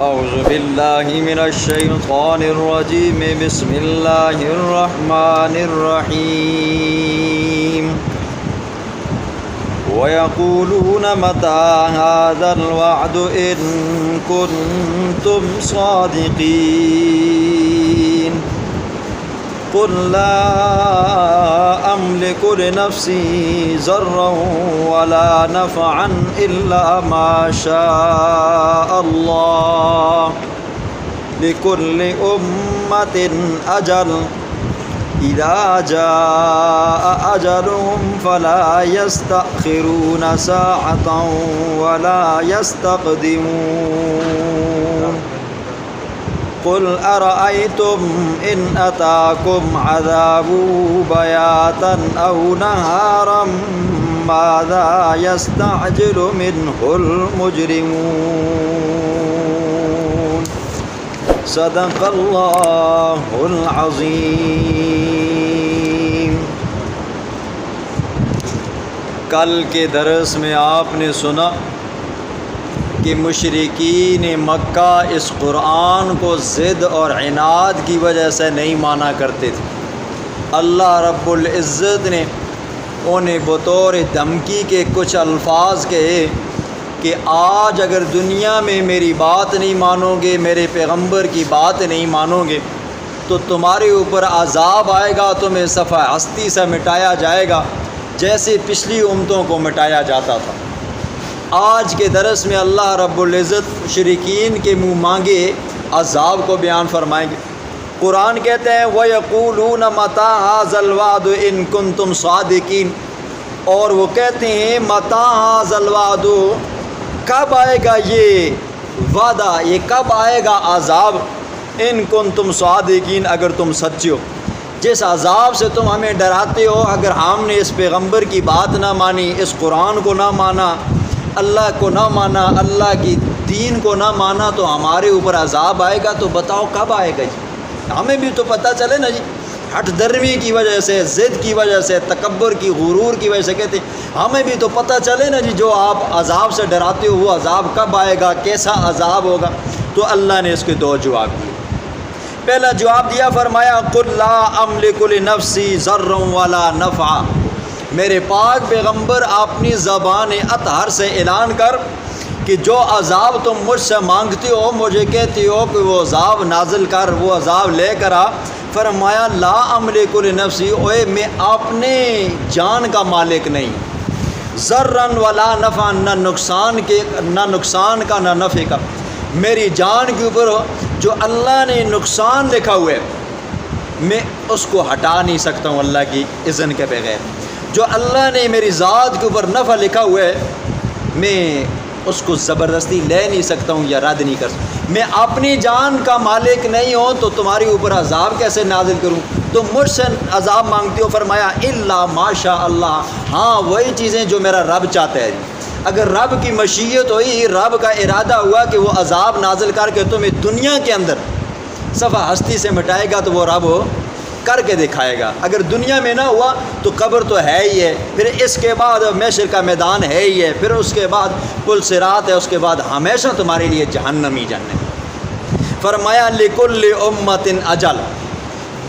اعوذ باللہ من الشیطان الرجیم بسم اللہ الرحمن الرحیم وَيَقُولُونَ مَتَى هَذَا الْوَعْدُ إِن كُنتُمْ صَادِقِينَ قُل لَّا أَمْلِكُ لِنَفْسِي ضَرًّا وَلَا نَفْعًا إِلَّا مَا شَاءَ اللَّهُ لِكُلِّ أُمَّةٍ أَجَلٌ إِذَا جَاءَ أَجَلُهُمْ فَلَا يَسْتَأْخِرُونَ سَاعَةً وَلَا يَسْتَقْدِمُونَ قُلْ أَرَأَيْتُمْ إِنْ أَتَاكُمْ عَذَابُهُ بَيَاتًا أَوْ نَهَارًا مَاذَا يَسْتَعْجِلُ مِنْهُ الْمُجْرِمُونَ صدق اللہ العظیم۔ کل کے درس میں آپ نے سنا کہ مشرکین مکہ اس قرآن کو ضد اور عناد کی وجہ سے نہیں مانا کرتے تھے۔ اللہ رب العزت نے انہیں بطور دھمکی کے کچھ الفاظ کہے کہ آج اگر دنیا میں میری بات نہیں مانو گے، میرے پیغمبر کی بات نہیں مانو گے، تو تمہارے اوپر عذاب آئے گا، تمہیں صفحہ ہستی سے مٹایا جائے گا جیسے پچھلی امتوں کو مٹایا جاتا تھا۔ آج کے درس میں اللہ رب العزت مشرکین کے منہ مانگے عذاب کو بیان فرمائیں گے۔ قرآن کہتے ہیں وَيَقُولُونَ مَتَى هَذَا الْوَعْدُ إِن كُنتُمْ صَادِقِينَ، اور وہ کہتے ہیں مَتَى هَذَا الْوَعْدُ، کب آئے گا یہ وعدہ، یہ کب آئے گا عذاب، ان کنتم صادقین، اگر تم سچے ہو۔ جس عذاب سے تم ہمیں ڈراتے ہو، اگر ہم نے اس پیغمبر کی بات نہ مانی، اس قرآن کو نہ مانا، اللہ کو نہ مانا، اللہ کی دین کو نہ مانا، تو ہمارے اوپر عذاب آئے گا، تو بتاؤ کب آئے گا جی؟ ہمیں بھی تو پتہ چلے نا جی۔ ہٹ درمی کی وجہ سے، ضد کی وجہ سے، تکبر کی، غرور کی وجہ سے کہتے ہیں ہمیں بھی تو پتہ چلے نا جی، جو آپ عذاب سے ڈراتے ہو وہ عذاب کب آئے گا، کیسا عذاب ہوگا۔ تو اللہ نے اس کے دو جواب دیے۔ پہلا جواب دیا، فرمایا قُل لَّا أَمْلِكُ لِنَفْسِي ضَرًّا وَلَا نَفْعًا، میرے پاک پیغمبر اپنی زبان اطہر سے اعلان کر کہ جو عذاب تم مجھ سے مانگتے ہو، مجھے کہتے ہو کہ وہ عذاب نازل کر، وہ عذاب لے کر آ، فرمایا لا املک لنفسی، اوے میں اپنے جان کا مالک نہیں، ضرًا ولا نفعا، نہ نقصان کا نہ نفع کا۔ میری جان کے اوپر جو اللہ نے نقصان لکھا ہوا ہے میں اس کو ہٹا نہیں سکتا ہوں اللہ کی اذن کے بغیر، جو اللہ نے میری ذات کے اوپر نفع لکھا ہوا ہے میں اس کو زبردستی لے نہیں سکتا ہوں یا رد نہیں کر سکتا۔ میں اپنی جان کا مالک نہیں ہوں تو تمہاری اوپر عذاب کیسے نازل کروں؟ تو مجھ سے عذاب مانگتی ہو، فرمایا الا ما شاء اللہ، ہاں وہی چیزیں جو میرا رب چاہتا ہے۔ اگر رب کی مشیت ہوئی، رب کا ارادہ ہوا کہ وہ عذاب نازل کر کے تمہیں دنیا کے اندر صفحہ ہستی سے مٹائے گا، تو وہ رب کر کے دکھائے گا۔ اگر دنیا میں نہ ہوا تو قبر تو ہے ہی ہے، پھر اس کے بعد محشر کا میدان ہے ہی ہے، پھر اس کے بعد پل صراط ہے، اس کے بعد ہمیشہ تمہارے لیے جہنم ہی جہنم۔ فرمایا لِكُلِّ أُمَّةٍ أَجَلٌ،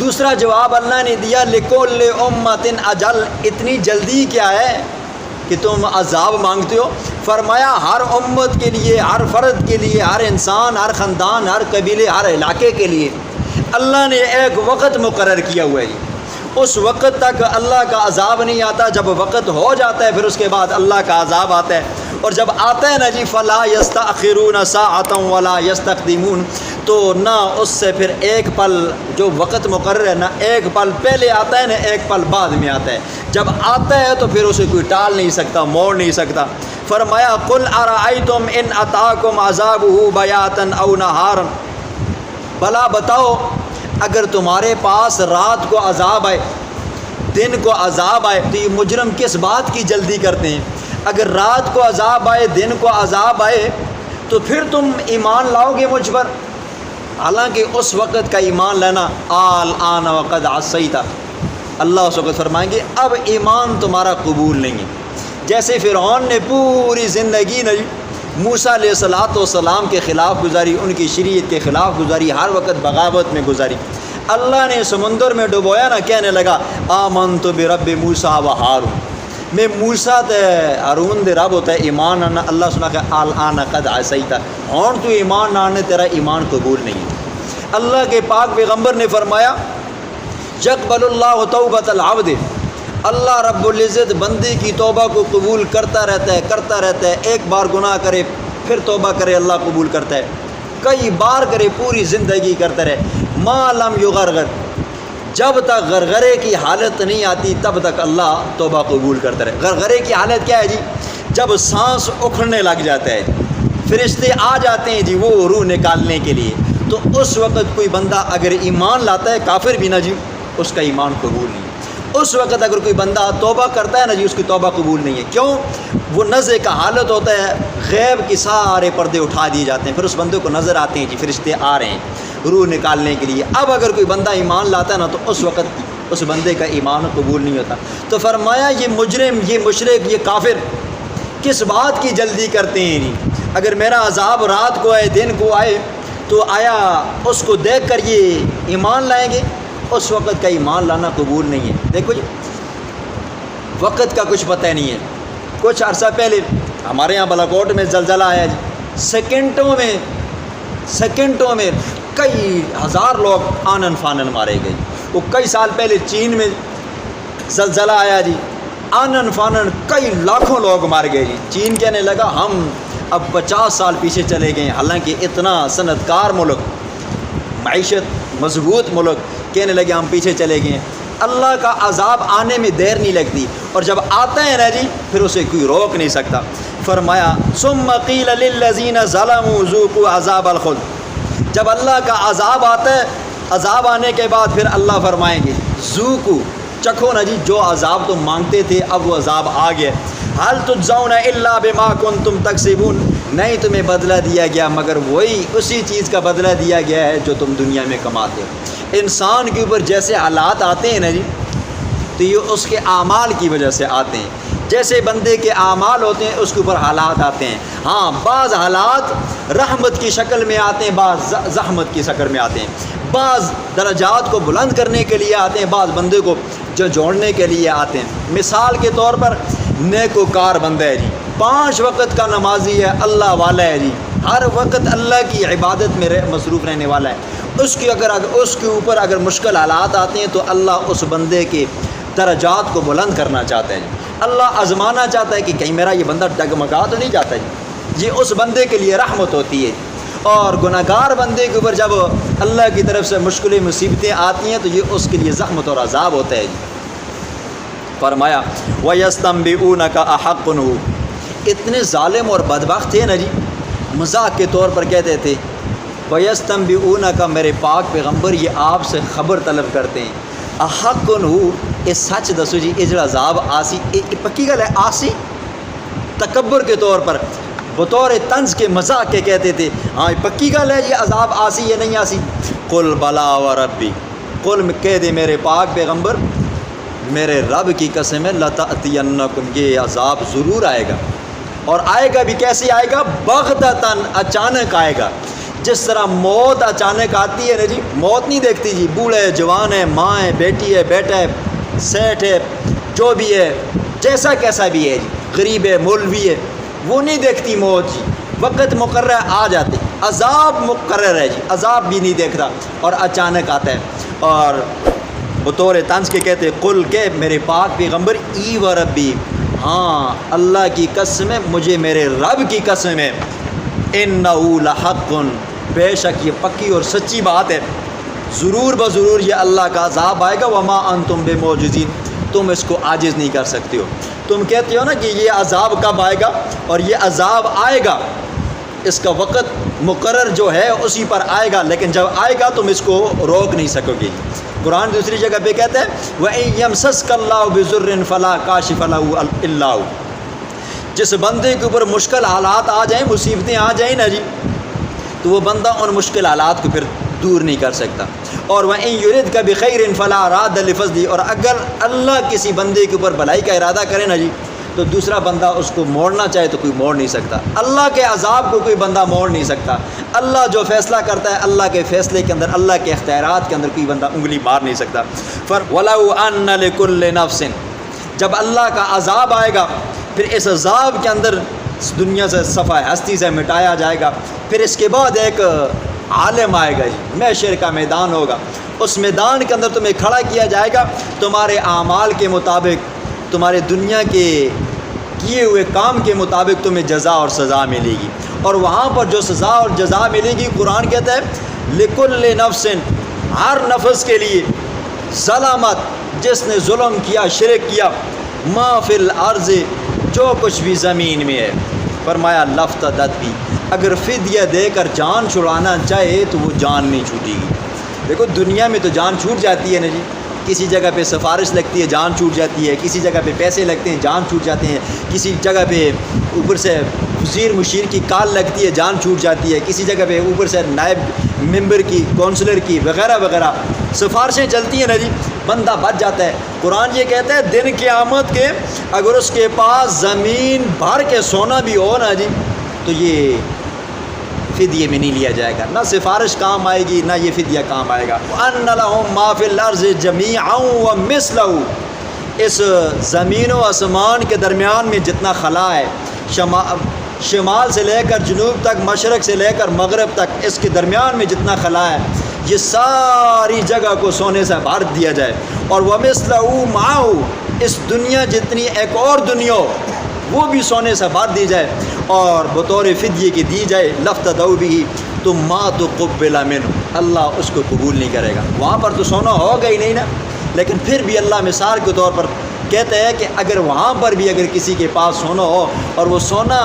دوسرا جواب اللہ نے دیا لِكُلِّ أُمَّةٍ أَجَلٌ، اتنی جلدی کیا ہے کہ تم عذاب مانگتے ہو؟ فرمایا ہر امت کے لیے، ہر فرد کے لیے، ہر انسان، ہر خاندان، ہر قبیلے، ہر علاقے کے لیے اللہ نے ایک وقت مقرر کیا ہوا ہے۔ اس وقت تک اللہ کا عذاب نہیں آتا، جب وقت ہو جاتا ہے پھر اس کے بعد اللہ کا عذاب آتا ہے، اور جب آتا ہے نا جی فلا یستأخرون ساعۃ ولا یستقدمون، تو نہ اس سے پھر ایک پل جو وقت مقرر ہے، نہ ایک پل پہلے آتا ہے نہ ایک پل بعد میں آتا ہے۔ جب آتا ہے تو پھر اسے کوئی ٹال نہیں سکتا، موڑ نہیں سکتا۔ فرمایا قل ارأیتم ان اتاکم عذابہ بیاتا او نہارا، بلا بتاؤ اگر تمہارے پاس رات کو عذاب آئے، دن کو عذاب آئے، تو یہ مجرم کس بات کی جلدی کرتے ہیں؟ اگر رات کو عذاب آئے، دن کو عذاب آئے، تو پھر تم ایمان لاؤ گے مجھ پر؟ حالانکہ اس وقت کا ایمان لینا الآن وقد عصیت، اللہ اس وقت فرمائیں گے اب ایمان تمہارا قبول نہیں ہے۔ جیسے فرعون نے پوری زندگی موسیٰ علیہ السلام کے خلاف گزاری، ان کی شریعت کے خلاف گزاری، ہر وقت بغاوت میں گزاری۔ اللہ نے سمندر میں ڈبویا نا، کہنے لگا آمنت برب موسیٰ و ہارون، میں موسیٰ تے ہارون دے رب ہوتا ہے ایمان آنا۔ اللہ سنا کہ الآن قد عصیت، ہون تو ایمان نہ آنے، تیرا ایمان قبول نہیں ہے۔ اللہ کے پاک پیغمبر نے فرمایا یقبل اللہ توبۃ العبد، اللہ رب العزت بندے کی توبہ کو قبول کرتا رہتا ہے، کرتا رہتا ہے۔ ایک بار گناہ کرے پھر توبہ کرے، اللہ قبول کرتا ہے۔ کئی بار کرے، پوری زندگی کرتا رہے، ما لم یغرغر، جب تک غرغرے کی حالت نہیں آتی تب تک اللہ توبہ قبول کرتا رہے۔ غرغرے کی حالت کیا ہے جی؟ جب سانس اکھڑنے لگ جاتا ہے، فرشتے آ جاتے ہیں جی وہ روح نکالنے کے لیے، تو اس وقت کوئی بندہ اگر ایمان لاتا ہے، کافر بھی نہ جی، اس کا ایمان قبول نہیں ہے۔ اس وقت اگر کوئی بندہ توبہ کرتا ہے نا جی، اس کی توبہ قبول نہیں ہے۔ کیوں؟ وہ نزع کا حالت ہوتا ہے، غیب کے سارے پردے اٹھا دیے جاتے ہیں، پھر اس بندے کو نظر آتے ہیں جی فرشتے آ رہے ہیں روح نکالنے کے لیے۔ اب اگر کوئی بندہ ایمان لاتا ہے نا تو اس وقت اس بندے کا ایمان قبول نہیں ہوتا۔ تو فرمایا یہ مجرم، یہ مشرک، یہ کافر کس بات کی جلدی کرتے ہیں نہیں؟ اگر میرا عذاب رات کو آئے، دن کو آئے، تو آیا اس کو دیکھ کر یہ ایمان لائیں گے؟ اس وقت کا ایمان لانا قبول نہیں ہے۔ دیکھو جی، وقت کا کچھ پتہ نہیں ہے۔ کچھ عرصہ پہلے ہمارے یہاں بالاکوٹ میں زلزلہ آیا جی، سیکنڈوں میں کئی ہزار لوگ آنن فانن مارے گئے۔ وہ کئی سال پہلے چین میں زلزلہ آیا جی، آنن فانن کئی لاکھوں لوگ مار گئے جی۔ چین کہنے لگا ہم اب 50 سال پیچھے چلے گئے، حالانکہ اتنا صنعت کار ملک، معیشت مضبوط ملک، کہنے لگے ہم پیچھے چلے گئے۔ اللہ کا عذاب آنے میں دیر نہیں لگتی، اور جب آتا ہے نا جی پھر اسے کوئی روک نہیں سکتا۔ فرمایا ثم قیل للذین ظلموا ذوقوا عذاب الخلد، جب اللہ کا عذاب آتا ہے، عذاب آنے کے بعد پھر اللہ فرمائیں گے ذوقوا، چکھو نا جی جو عذاب تم مانگتے تھے، اب وہ عذاب آ گیا۔ هل تجزون الا بما کنتم تکسبون، نہیں تمہیں بدلہ دیا گیا مگر وہی اسی چیز کا بدلہ دیا گیا ہے جو تم دنیا میں کماتے ہو۔ انسان کے اوپر جیسے حالات آتے ہیں نا جی، تو یہ اس کے اعمال کی وجہ سے آتے ہیں۔ جیسے بندے کے اعمال ہوتے ہیں اس کے اوپر حالات آتے ہیں۔ ہاں، بعض حالات رحمت کی شکل میں آتے ہیں، بعض زحمت کی شکل میں آتے ہیں، بعض درجات کو بلند کرنے کے لیے آتے ہیں، بعض بندے کو جو جوڑنے کے لیے آتے ہیں۔ مثال کے طور پر نیکوکار بندہ ہے جی، 5 وقت کا نمازی ہے، اللہ والا ہے جی، ہر وقت اللہ کی عبادت میں مصروف رہنے والا ہے، اس کے اوپر اگر مشکل حالات آتے ہیں تو اللہ اس بندے کے درجات کو بلند کرنا چاہتا ہے جی، اللہ آزمانا چاہتا ہے کہ کہیں میرا یہ بندہ ڈگمگا تو نہیں جاتا جی، یہ اس بندے کے لیے رحمت ہوتی ہے۔ اور گناہگار بندے کے اوپر جب اللہ کی طرف سے مشکلیں مصیبتیں آتی ہیں تو یہ اس کے لیے زحمت اور عذاب ہوتا ہے جی۔ فرمایا وَيَسْتَنبِئُونَكَ أَحَقٌّ هُوَ، اتنے ظالم اور بدبخت تھے نا جی، مذاق کے طور پر کہتے تھے وَيَسْتَنبِئُونَكَ، میرے پاک پیغمبر یہ آپ سے خبر طلب کرتے ہیں، أَحَقٌّ هُوَ، یہ سچ دسو جی، یہ جو عذاب آسی پکی گل ہے، آسی تکبر کے طور پر بطور طنز کے مذاق کے کہتے تھے، ہاں پکی گل ہے یہ عذاب آسی یا نہیں آسی؟ قل بلا وربی، قل کہہ دے میرے پاک پیغمبر میرے رب کی قسم ہے، لتأتینکم، یہ عذاب ضرور آئے گا، اور آئے گا بھی کیسے آئے گا؟ بغتتاً، اچانک آئے گا۔ جس طرح موت اچانک آتی ہے نا جی، موت نہیں دیکھتی جی، بوڑھا ہے، جوان ہے، ماں ہے، بیٹی ہے، بیٹا ہے، سیٹ ہے، جو بھی ہے، جیسا کیسا بھی ہے جی، غریب ہے، مولوی ہے، وہ نہیں دیکھتی موت جی، وقت مقرر آ جاتے۔ عذاب مقرر ہے جی، عذاب بھی نہیں دیکھتا اور اچانک آتا ہے۔ اور بطور طنز کے کہتے قل کہ میرے پاک پیغمبر ای و ربی، ہاں اللہ کی قسم ہے، مجھے میرے رب کی قسم ہے، انہ لحق، بے شک یہ پکی اور سچی بات ہے، ضرور بضرور یہ اللہ کا عذاب آئے گا، وما انتم بمعجزین، تم اس کو عاجز نہیں کر سکتے ہو۔ تم کہتے ہو نا کہ یہ عذاب کب آئے گا، اور یہ عذاب آئے گا، اس کا وقت مقرر جو ہے اسی پر آئے گا، لیکن جب آئے گا تم اس کو روک نہیں سکو گے۔ قرآن دوسری جگہ پہ کہتا ہے وَإِن يَمْسَسْكَ اللَّهُ بِضُرٍّ فَلَا كَاشِفَ لَهُ إِلَّا هُوَ، جس بندے کے اوپر مشکل حالات آ جائیں، مصیبتیں آ جائیں نا جی، تو وہ بندہ ان مشکل حالات کو پھر دور نہیں کر سکتا۔ اور وَإِن يُرِدْكَ بِخَيْرٍ فَلَا رَادَّ لِفَضْلِهِ، اور اگر اللہ کسی بندے کے اوپر بھلائی کا ارادہ کرے نا جی، تو دوسرا بندہ اس کو موڑنا چاہے تو کوئی موڑ نہیں سکتا۔ اللہ کے عذاب کو کوئی بندہ موڑ نہیں سکتا۔ اللہ جو فیصلہ کرتا ہے، اللہ کے فیصلے کے اندر، اللہ کے اختیارات کے اندر کوئی بندہ انگلی مار نہیں سکتا۔ وَلَوْ أَنَّ لِكُلِّ نَفْسٍ، جب اللہ کا عذاب آئے گا پھر اس عذاب کے اندر دنیا سے صفحہ ہستی سے مٹایا جائے گا۔ پھر اس کے بعد ایک عالم آئے گا جی، محشر کا میدان ہوگا، اس میدان کے اندر تمہیں کھڑا کیا جائے گا، تمہارے اعمال کے مطابق، تمہارے دنیا کے کیے ہوئے کام کے مطابق تمہیں جزا اور سزا ملے گی۔ اور وہاں پر جو سزا اور جزا ملے گی، قرآن کہتا ہے لِكُلِّ نَفْسٍ، ہر نفس کے لیے، ظلمت، جس نے ظلم کیا، شرک کیا، ما فی الارض، جو کچھ بھی زمین میں ہے۔ فرمایا لفتدت بھی، اگر فدیہ دے کر جان چھڑانا چاہے تو وہ جان نہیں چھوٹے گی۔ دیکھو دنیا میں تو جان چھوٹ جاتی ہے نا جی، کسی جگہ پہ سفارش لگتی ہے جان چھوٹ جاتی ہے، کسی جگہ پہ پیسے لگتے ہیں جان چھوٹ جاتے ہیں، کسی جگہ پہ اوپر سے وزیر مشیر کی کال لگتی ہے جان چھوٹ جاتی ہے، کسی جگہ پہ اوپر سے نائب ممبر کی، کونسلر کی، وغیرہ وغیرہ سفارشیں چلتی ہیں نا جی، بندہ بچ جاتا ہے۔ قرآن یہ کہتا ہے دن قیامت کے اگر اس کے پاس زمین بھر کے سونا بھی ہو نا جی، تو یہ فدیے میں نہیں لیا جائے گا، نہ سفارش کام آئے گی، نہ یہ فدیہ کام آئے گا۔ وَأَنَّ لَهُم مَّا فِي الْأَرْضِ جَمِيعًا وَمِثْلَهُ، اس زمین و آسمان کے درمیان میں جتنا خلا ہے، شمال سے لے کر جنوب تک، مشرق سے لے کر مغرب تک، اس کے درمیان میں جتنا خلا ہے، یہ ساری جگہ کو سونے سے بھر دیا جائے۔ اور وَمِثْلَهُ مَعَهُ، اس دنیا جتنی ایک اور دنیا وہ بھی سونے سے بھر دی جائے اور بطور فدیے کی دی جائے، لفتدوا بھی، تو ما تقبل منہ، اللہ اس کو قبول نہیں کرے گا۔ وہاں پر تو سونا ہوگا ہی نہیں نا، لیکن پھر بھی اللہ مثال کے طور پر کہتے ہیں کہ اگر وہاں پر بھی اگر کسی کے پاس سونا ہو اور وہ سونا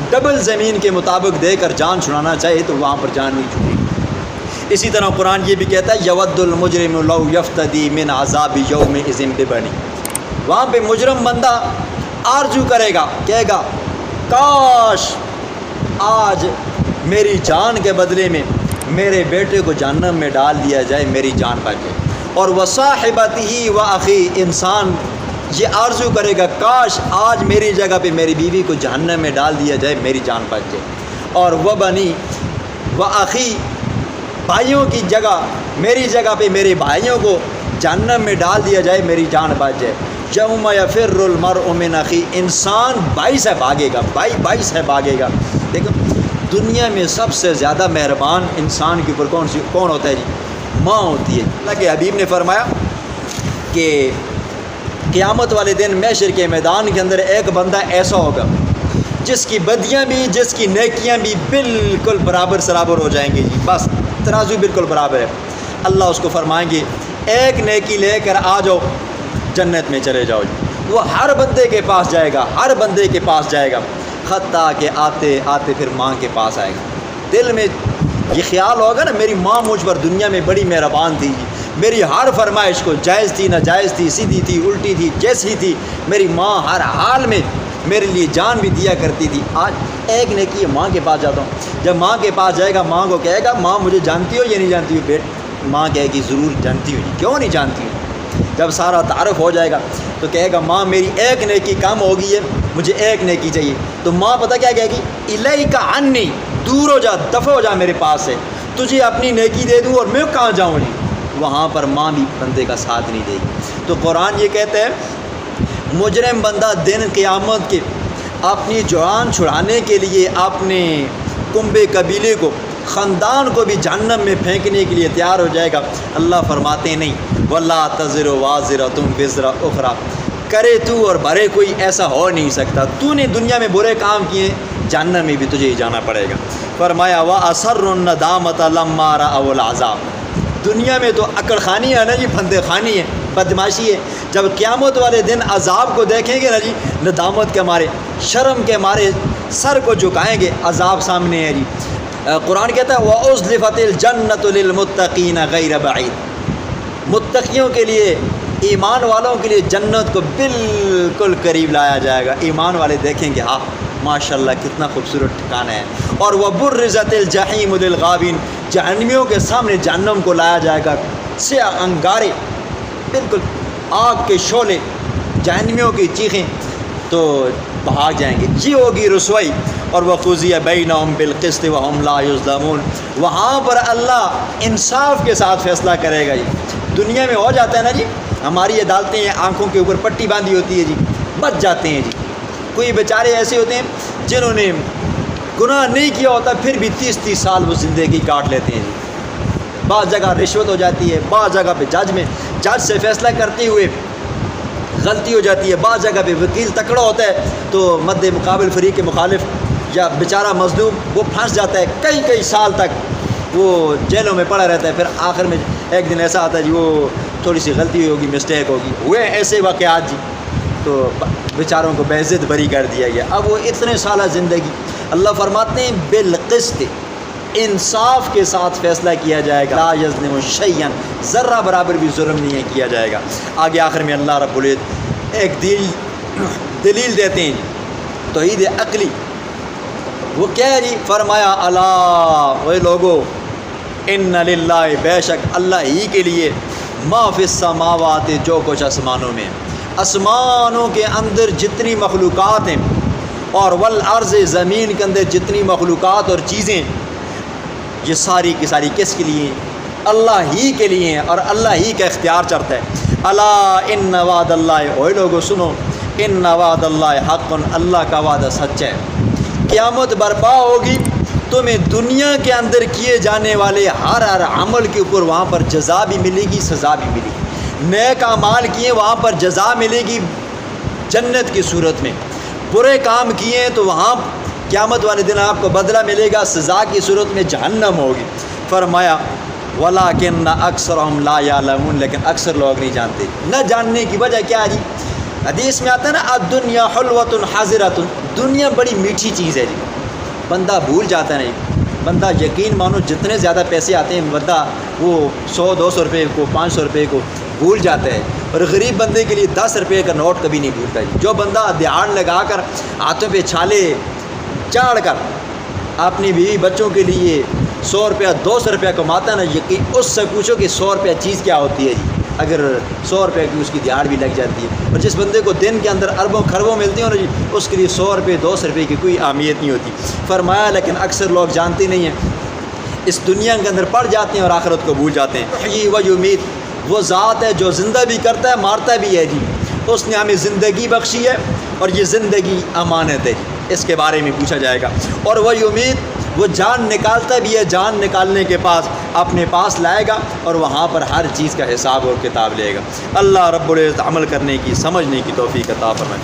ڈبل زمین کے مطابق دے کر جان چھڑانا چاہے تو وہاں پر جان نہیں چھوٹے گی۔ اسی طرح قرآن یہ بھی کہتا ہے یود المجرم لو یفتدی من عذاب یومئذ ببنی، وہاں پہ مجرم بندہ آرزو کرے گا، کہے گا کاش آج میری جان کے بدلے میں میرے بیٹے کو جہنم میں ڈال دیا جائے، میری جان بچ جائے۔ اور وصاحبتہ و اخی، انسان یہ آرزو کرے گا کاش آج میری جگہ پہ میری بیوی کو جہنم میں ڈال دیا جائے، میری جان بچ جائے۔ اور وہ بنی و اخی، بھائیوں کی جگہ، میری جگہ پہ میرے بھائیوں کو جہنم میں ڈال دیا جائے، میری جان بچ جائے۔ یوم یفر المرء من اخی، انسان بھائی سے بھاگے گا، بھائی سے بھاگے گا۔ دیکھو دنیا میں سب سے زیادہ مہربان انسان کے اوپر کون ہوتا ہے جی؟ ماں ہوتی ہے۔ اللہ کے حبیب نے فرمایا کہ قیامت والے دن محشر کے میدان کے اندر ایک بندہ ایسا ہوگا جس کی بدیاں بھی، جس کی نیکیاں بھی بالکل برابر سرابر ہو جائیں گی جی، بس ترازو بالکل برابر ہے۔ اللہ اس کو فرمائیں گے ایک نیکی لے کر آ جاؤ، جنت میں چلے جاؤ جی۔ وہ ہر بندے کے پاس جائے گا، ہر بندے کے پاس جائے گا، حتیٰ کہ آتے آتے پھر ماں کے پاس آئے گا۔ دل میں یہ خیال ہوگا نا میری ماں مجھ پر دنیا میں بڑی مہربان تھی، میری ہر فرمائش کو جائز تھی ناجائز تھی، سیدھی تھی الٹی تھی، جیسی تھی، میری ماں ہر حال میں میرے لیے جان بھی دیا کرتی تھی۔ آج ایک نیکی ماں کے پاس جاتا ہوں، جب ماں کے پاس جائے گا ماں کو کہے گا ماں مجھے جانتی ہو یا نہیں جانتی ہو؟ بیٹ ماں کہے گی ضرور جانتی ہوں جی، کیوں نہیں جانتی ہوں؟ جب سارا تعارف ہو جائے گا تو کہے گا ماں میری ایک نیکی کم ہو گئی ہے، مجھے ایک نیکی چاہیے۔ تو ماں پتہ کیا کہے گی؟ الیک عنی، دور ہو جا، دفع ہو جا میرے پاس سے، تجھے اپنی نیکی دے دوں اور میں کہاں جاؤں جی؟ وہاں پر ماں بھی بندے کا ساتھ نہیں دے گی۔ تو قرآن یہ کہتا ہے مجرم بندہ دن قیامت کے اپنی جان چھڑانے کے لیے اپنے کنبے قبیلے کو، خاندان کو بھی جہنم میں پھینکنے کے لیے تیار ہو جائے گا۔ اللہ فرماتے نہیں وَلَا تَزِرُ وَازِرَةٌ وِزْرَ أُخْرَىٰ، کرے تو اور بھرے کوئی، ایسا ہو نہیں سکتا۔ تو نے دنیا میں برے کام کیے، جہنم میں بھی تجھے ہی جانا پڑے گا۔ فرمایا وَأَسَرُّ النَّدَامَةَ لَمَّا رَأَوُا الْعَذَابَ، دنیا میں تو اکڑ خانی ہے نا جی، بندے خانی ہے، بدماشی ہے۔ جب قیامت والے دن عذاب کو دیکھیں گے نا جی، ندامت کے مارے، شرم کے مارے سر کو جھکائیں گے، عذاب سامنے ہے جی۔ قرآن کہتا ہے وَأُزْلِفَتِ الْجَنَّةُ لِلْمُتَّقِينَ غَيْرَ بَعِيدٍ، متقیوں کے لیے، ایمان والوں کے لیے جنت کو بالکل قریب لایا جائے گا۔ ایمان والے دیکھیں گے ہاں ماشاءاللہ کتنا خوبصورت ٹھکانہ ہے۔ اور وَبُرِّزَتِ الْجَحِيمُ لِلْغَاوِينَ، جہنمیوں کے سامنے جہنم کو لایا جائے گا، سیاہ انگارے، بالکل آگ کے شعلے، جہنمیوں کی چیخیں، تو بھاگ جائیں گے. یہ ہوگی رسوائی. اور وَقُضِیَ بَیْنَهُم بِالْقِسْطِ وَهُمْ لَا يُظْلَمُونَ. وہاں پر اللہ انصاف کے ساتھ فیصلہ کرے گا. جی دنیا میں ہو جاتا ہے نا جی، ہماری عدالتیں آنکھوں کے اوپر پٹی باندھی ہوتی ہے جی، بچ جاتے ہیں جی. کوئی بیچارے ایسے ہوتے ہیں جنہوں نے گناہ نہیں کیا ہوتا پھر بھی 30 سال وہ زندگی کاٹ لیتے ہیں جی. بعض جگہ رشوت ہو جاتی ہے، بعض جگہ پہ جج سے فیصلہ کرتے ہوئے غلطی ہو جاتی ہے، بعض جگہ پہ وکیل تکڑا ہوتا ہے تو مد مقابل فریق کے مخالف یا بیچارہ مظلوم وہ پھنس جاتا ہے، کئی سال تک وہ جیلوں میں پڑا رہتا ہے. پھر آخر میں ایک دن ایسا آتا ہے جی وہ تھوڑی سی غلطی ہوگی، مسٹیک ہوگی، ہوئے ایسے واقعات جی، تو بیچاروں کو بعزت بری کر دیا گیا. اب وہ اتنے سالہ زندگی، اللہ فرماتے ہیں بالقسط، انصاف کے ساتھ فیصلہ کیا جائے گا. لا یظلم شیئا، ذرہ برابر بھی ظلم نہیں کیا جائے گا. آگے آخر میں اللہ رب العزت ایک دلیل دیتے ہیں توحید عقلی. وہ کیا ہے جی؟ فرمایا الا، وہ لوگو، ان للہ، بے شک اللہ ہی کے لیے، ما فی السماوات، جو کچھ آسمانوں میں، آسمانوں کے اندر جتنی مخلوقات ہیں، اور والارض، زمین کے اندر جتنی مخلوقات اور چیزیں، یہ ساری کی ساری کس کے لیے؟ اللہ ہی کے لیے ہیں، اور اللہ ہی کا اختیار چڑھتا ہے. الا ان وعد اللہ، اوے لوگو سنو، ان وعد اللہ حق، اللہ کا وعدہ سچ ہے. قیامت برپا ہوگی، تمہیں دنیا کے اندر کیے جانے والے ہر عمل کے اوپر وہاں پر جزا بھی ملے گی، سزا بھی ملے گی. نیک اعمال کیے وہاں پر جزا ملے گی جنت کی صورت میں، برے کام کیے تو وہاں قیامت والے دن آپ کو بدلہ ملے گا، سزا کی صورت میں جہنم ہوگی. فرمایا وَلَٰكِنَّ أَكْثَرَهُمْ لَا يَعْلَمُونَ، لیکن اکثر لوگ نہیں جانتے. نہ جاننے کی وجہ کیا ہے جی؟ حدیث میں آتا ہے نا الدنیا حلوۃ حاضرۃ، دنیا بڑی میٹھی چیز ہے جی. بندہ بھول جاتا ہے نہیں، بندہ یقین مانو جتنے زیادہ پیسے آتے ہیں بندہ وہ 100-200 روپے کو، 500 روپے کو بھول جاتا ہے، اور غریب بندے کے لیے 10 روپے کا نوٹ کبھی نہیں بھولتا جی. جو بندہ دھیان لگا کر ہاتھوں پہ چھالے چاڑ کر اپنی بیوی بچوں کے لیے 100 روپیہ 200 روپیہ کماتا ہے نا، یقین اس سے پوچھو کہ 100 روپیہ چیز کیا ہوتی ہے جی، اگر 100 روپے کی اس کی دیہڑ بھی لگ جاتی ہے. اور جس بندے کو دن کے اندر اربوں خربوں ملتی ہیں نا جی، اس کے لیے 100 روپے 200 روپے کی کوئی اہمیت نہیں ہوتی. فرمایا لیکن اکثر لوگ جانتے نہیں ہیں، اس دنیا کے اندر پڑ جاتے ہیں اور آخرت کو بھول جاتے ہیں. یہ وہ یمیت، وہ ذات ہے جو زندہ بھی کرتا ہے مارتا بھی ہے جی. اس نے ہمیں زندگی بخشی ہے اور یہ زندگی امانت ہے جی، اس کے بارے میں پوچھا جائے گا. اور وہ یمیت، وہ جان نکالتا بھی ہے، جان نکالنے کے پاس اپنے پاس لائے گا اور وہاں پر ہر چیز کا حساب اور کتاب لے گا. اللہ رب العزت عمل کرنے کی، سمجھنے کی توفیق عطا فرمائے.